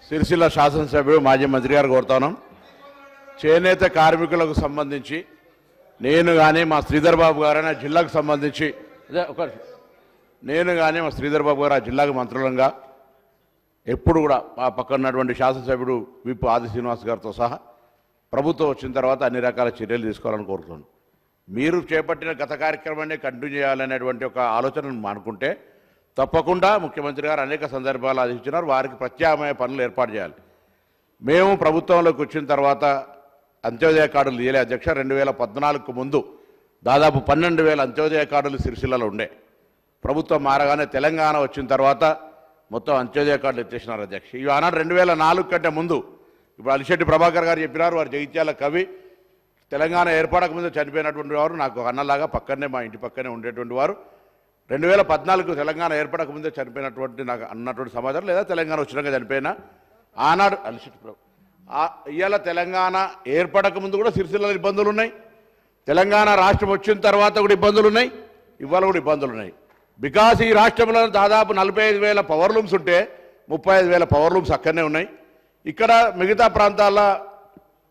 సిరిసిల్ల శాసనసభ్యుడు మాజీ మంత్రి గారు కోరుతాను. చేనేత కార్మికులకు సంబంధించి నేను కానీ మా శ్రీధర్ బాబు గారైనా జిల్లాకు సంబంధించి నేను కానీ మా శ్రీధర్ బాబు గారు ఆ జిల్లాకు మంత్రులంగా ఎప్పుడు కూడా ఆ పక్కన ఉన్నటువంటి శాసనసభ్యుడు విప్ ఆది శ్రీనివాస్ గారితో సహా ప్రభుత్వం వచ్చిన తర్వాత అన్ని రకాల చర్యలు తీసుకోవాలని కోరుతున్నాను. మీరు చేపట్టిన గత కార్యక్రమాన్ని కంటిన్యూ చేయాలనేటువంటి ఒక ఆలోచనను మానుకుంటే తప్పకుండా ముఖ్యమంత్రి గారు అనేక సందర్భాలు ఆదేశించినారు. వారికి ప్రత్యామ్నాయ పనులు ఏర్పాటు చేయాలి. మేము ప్రభుత్వంలోకి వచ్చిన తర్వాత అంత్యోదయ కార్డులు ఇయ్యలే అధ్యక్ష. 2014కు ముందు దాదాపు 12,000 అంత్యోదయ కార్డులు సిరిసిల్లలో ఉండే. ప్రభుత్వం మారగానే తెలంగాణ వచ్చిన తర్వాత మొత్తం అంత్యోదయ కార్డులు ఎత్తేసినారు అధ్యక్ష. ఇవి ఆనాడు 2004 కంటే ముందు ఇప్పుడు అలిశెట్టి ప్రభాకర్ గారు చెప్పినారు. వారు జగిత్యాల కవి. తెలంగాణ ఏర్పడక ముందు చనిపోయినటువంటి వారు నాకు అన్నలాగా పక్కనే మా ఇంటి పక్కనే ఉండేటువంటి వారు. 2014 తెలంగాణ ఏర్పడక ముందే చనిపోయినటువంటి నాకు అన్నటువంటి సమాచారం, లేదా తెలంగాణ వచ్చినాక చనిపోయినా ఆనాడు అలిశెట్టి ప్రభు. ఇవాళ తెలంగాణ ఏర్పడక ముందు కూడా సిరిసిల్లలో ఇబ్బందులు ఉన్నాయి. తెలంగాణ రాష్ట్రం వచ్చిన తర్వాత కూడా ఇబ్బందులు ఉన్నాయి. ఇవాళ కూడా ఇబ్బందులు ఉన్నాయి. బికాస్ ఈ రాష్ట్రంలో దాదాపు 45,000 పవర్ లూమ్స్ ఉంటే 35,000 పవర్ లూమ్స్ అక్కడనే ఉన్నాయి. ఇక్కడ మిగతా ప్రాంతాల్లో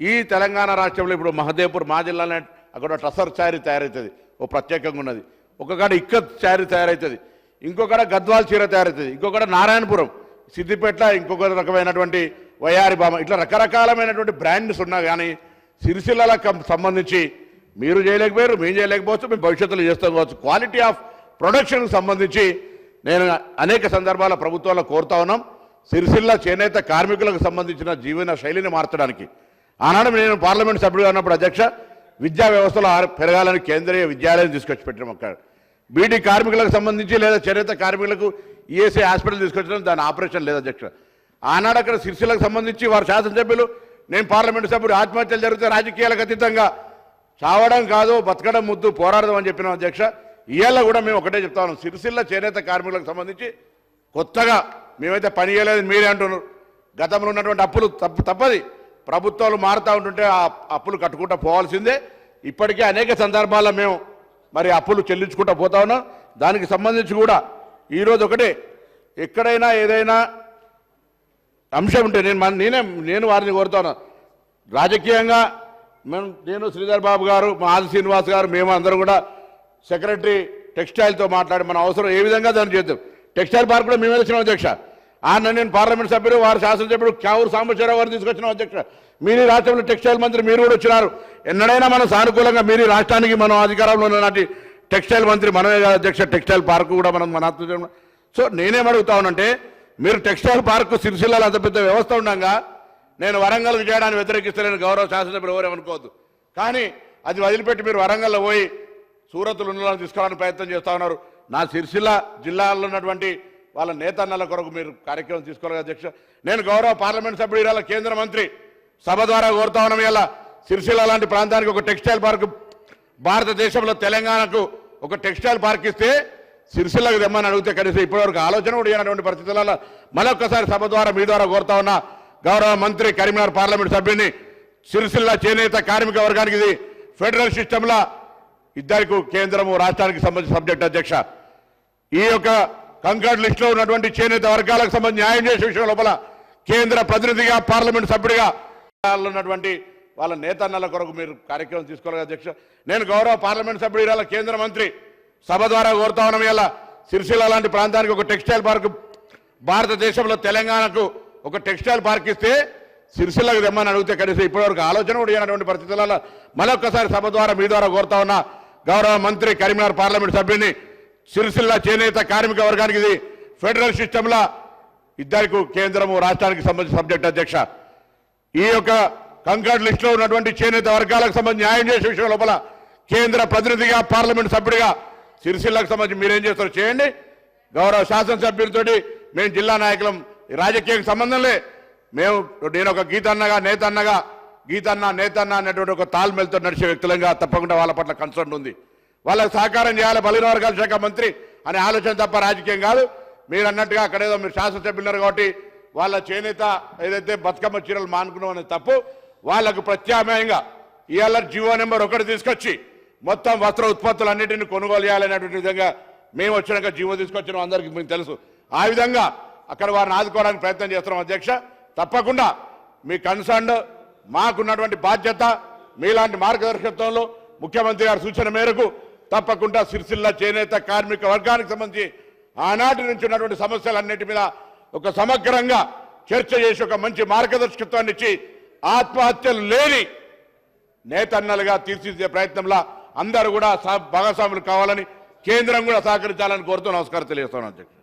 ఈ తెలంగాణ రాష్ట్రంలో ఇప్పుడు మహదేవ్పూర్ మా జిల్లాలో అక్కడ టసర్ చారీ తయారవుతుంది, ఓ ప్రత్యేకంగా ఉన్నది. ఒక్కొక్కడ ఇక్కత్ చారీ తయారవుతుంది, ఇంకొకడ గద్వాల్ చీర తయారవుతుంది, ఇంకొకడ నారాయణపురం, సిద్దిపేట ఇంకొక రకమైనటువంటి వయారి బామ, ఇట్లా రకరకాలమైనటువంటి బ్రాండ్స్ ఉన్నా కానీ సిరిసిల్లకు సంబంధించి మీరు చేయలేకపోయారు, మేము చేయలేకపోవచ్చు, మేము భవిష్యత్తులో చేస్తాం కావచ్చు. క్వాలిటీ ఆఫ్ ప్రొడక్షన్కి సంబంధించి నేను అనేక సందర్భాల ప్రభుత్వాల్లో కోరుతా ఉన్నాం. సిరిసిల్ల చేనేత కార్మికులకు సంబంధించిన జీవన శైలిని మార్చడానికి ఆనాడు నేను పార్లమెంట్ సభ్యుడిగా ఉన్నప్పుడు అధ్యక్ష విద్యా వ్యవస్థలో పెరగాలని కేంద్రీయ విద్యాలయం తీసుకొచ్చి పెట్టినాం. అక్కడ బీడీ కార్మికులకు సంబంధించి లేదా చేనేత కార్మికులకు ఈఎస్ఐ హాస్పిటల్ తీసుకొచ్చడం, దాని ఆపరేషన్ లేదు అధ్యక్ష. ఆనాడు అక్కడ సిరిసిల్లకు సంబంధించి వారు శాసనసభ్యులు, నేను పార్లమెంటు సభ్యుడు, ఆత్మహత్యలు జరిగితే రాజకీయాలకు అతీతంగా చావడం కాదు బతకడం ముద్దు పోరాడదాం అని చెప్పినాం అధ్యక్ష. ఇవాళ కూడా మేము ఒకటే చెప్తా ఉన్నాం, సిరిసిల్ల చేనేత కార్మికులకు సంబంధించి కొత్తగా మేమైతే పని చేయలేదు మీరే అంటున్నారు. గతంలో ఉన్నటువంటి అప్పులు తప్పది, ప్రభుత్వాలు మారుతూ ఉంటుంటే ఆ అప్పులు కట్టుకుంటూ పోవాల్సిందే. ఇప్పటికే అనేక సందర్భాల్లో మేము మరి అప్పులు చెల్లించుకుంటూ పోతా ఉన్నాం. దానికి సంబంధించి కూడా ఈరోజు ఒకటే, ఎక్కడైనా ఏదైనా అంశం ఉంటే నేను వారిని కోరుతాను. రాజకీయంగా నేను శ్రీధర్ బాబు గారు, మా ఆది శ్రీనివాస్ గారు, మేము అందరం కూడా సెక్రటరీ టెక్స్టైల్తో మాట్లాడి మన అవసరం ఏ విధంగా దాన్ని చేద్దాం. టెక్స్టైల్ పార్క్ కూడా మేము వచ్చినాం అధ్యక్ష. నేను పార్లమెంట్ సభ్యుడు, వారు శాసనసభ్యుడు క్యావూరు సాంబశివరావు గారు తీసుకొచ్చినాం అధ్యక్ష. మీరు రాష్ట్రంలో టెక్స్టైల్ మంత్రి మీరు కూడా వచ్చినారు. ఎన్నడైనా మనం సానుకూలంగా మీరు రాష్ట్రానికి మనం అధికారంలో ఉన్ననాటి టెక్స్టైల్ మంత్రి మనమే కాదు అధ్యక్ష. టెక్స్టైల్ పార్క్ కూడా మనం మన ఆత్మ. సో నేనేమడుగుతా ఉన్నానంటే, మీరు టెక్స్టైల్ పార్క్ సిరిసిల్లలో అంత పెద్ద వ్యవస్థ ఉండగా నేను వరంగల్కి చేయడానికి వ్యతిరేకిస్తలేని గౌరవ శాసనసభ్యులు ఎవరేమనుకోవద్దు. కానీ అది వదిలిపెట్టి మీరు వరంగల్లో పోయి సూరత్తులు ఉన్నలను తీసుకోవడానికి ప్రయత్నం చేస్తూ ఉన్నారు. నా సిరిసిల్ల జిల్లాలో ఉన్నటువంటి వాళ్ళ నేతన్నల కొరకు మీరు కార్యక్రమం తీసుకోవాలి అధ్యక్ష. నేను గౌరవ పార్లమెంట్ సభ్యుడు ఇవాళ కేంద్ర మంత్రి సభ ద్వారా కోరుతా ఉన్నాం. ఇలా సిరిసిల్ల లాంటి ప్రాంతానికి ఒక టెక్స్టైల్ పార్క్, భారతదేశంలో తెలంగాణకు ఒక టెక్స్టైల్ పార్క్ ఇస్తే సిరిసిల్లకు తెమ్మని అడిగితే కనీసం ఇప్పటివరకు ఆలోచన కూడా చేయనటువంటి పరిస్థితులలో మరొకసారి సభ ద్వారా మీ ద్వారా కోరుతా ఉన్నా గౌరవ మంత్రి కరీంనగర్ పార్లమెంట్ సభ్యుని, సిరిసిల్ల చేనేత కార్మిక వర్గానికి ఇది ఫెడరల్ సిస్టంలో ఇద్దరికి కేంద్రము రాష్ట్రానికి సంబంధించిన సబ్జెక్ట్ అధ్యక్ష. ఈ యొక్క కంకర్డ్ లిస్టులో ఉన్నటువంటి చేనేత వర్గాలకు సంబంధించి న్యాయం చేసే విషయం లోపల కేంద్ర ప్రతినిధిగా పార్లమెంట్ సభ్యుడిగా ఉన్నటువంటి వాళ్ళ నేతన్నల కొరకు మీరు కార్యక్రమం తీసుకోవాలి అధ్యక్ష. నేను గౌరవ పార్లమెంట్ సభ్యుడు ఇవాళ కేంద్ర మంత్రి సభ ద్వారా కోరుతా ఉన్నాం. ఇలా సిరిసిల్ల లాంటి ప్రాంతానికి ఒక టెక్స్టైల్ పార్క్, భారతదేశంలో తెలంగాణకు ఒక టెక్స్టైల్ పార్క్ ఇస్తే సిరిసిల్లకు తెమ్మని అడిగితే కనీసం ఇప్పటివరకు ఆలోచన కూడా చేయనటువంటి పరిస్థితులలో మరొకసారి సభ ద్వారా మీ ద్వారా కోరుతా ఉన్నా గౌరవ మంత్రి కరీంనగర్ పార్లమెంట్ సభ్యుని, సిరిసిల్ల చేనేత కార్మిక వర్గానికి ఇది ఫెడరల్ సిస్టంలో ఇద్దరికి కేంద్రము రాష్ట్రానికి సంబంధించిన సబ్జెక్ట్ అధ్యక్ష. ఈ యొక్క కంకర్డ్ లిస్టులో ఉన్నటువంటి చేనేత వర్గాలకు సంబంధించి న్యాయం చేసే విషయం లోపల కేంద్ర ప్రతినిధిగా పార్లమెంట్ సభ్యుడిగా సిరిసిల్లకు సంబంధించి మీరేం చేస్తారో చేయండి. గౌరవ శాసనసభ్యులతోటి మేము జిల్లా నాయకులం, రాజకీయానికి సంబంధంలే. నేను ఒక గీతన్న నేతన్న అనేటువంటి ఒక తాల్మెల్తో నడిచే వ్యక్తులంగా తప్పకుండా వాళ్ళ పట్ల కన్సర్న్ ఉంది. వాళ్ళకి సహకారం చేయాలి, బలహీన వర్గాల శాఖ మంత్రి అనే ఆలోచన తప్ప రాజకీయం కాదు. మీరు అన్నట్టుగా అక్కడేదో మీరు శాసనసభ్యులున్నారు కాబట్టి వాళ్ళ చేనేత ఏదైతే బతుకమ్మ చీరలు మానుకున్నాం అనేది తప్పు. వాళ్లకు ప్రత్యామ్నాయంగా ఇవాళ జీవో నెంబర్ 1 తీసుకొచ్చి మొత్తం వస్త్ర ఉత్పత్తులు అన్నింటినీ కొనుగోలు చేయాలనేటువంటి విధంగా మేము వచ్చినాక జీవో తీసుకొచ్చినాం, అందరికీ మీకు తెలుసు. ఆ విధంగా అక్కడ వారిని ఆదుకోవడానికి ప్రయత్నం చేస్తున్నాం అధ్యక్ష. తప్పకుండా మీ కన్సర్న్ మాకున్నటువంటి బాధ్యత మీలాంటి మార్గదర్శకత్వంలో ముఖ్యమంత్రి గారి సూచన మేరకు తప్పకుండా సిరిసిల్ల చేనేత కార్మిక వర్గానికి సంబంధించి ఆనాటి నుంచి ఉన్నటువంటి సమస్యలన్నిటి మీద ఒక సమగ్రంగా చర్చ చేసి ఒక మంచి మార్గదర్శకత్వాన్ని ఇచ్చి ఆత్మహత్యలు లేని నేతన్నలుగా తీర్చిదిద్దే ప్రయత్నంలో అందరూ కూడా భాగస్వాములు కావాలని కేంద్రం కూడా సహకరించాలని కోరుతూ నమస్కారం తెలియజేస్తున్నాను అధ్యక్షుడు.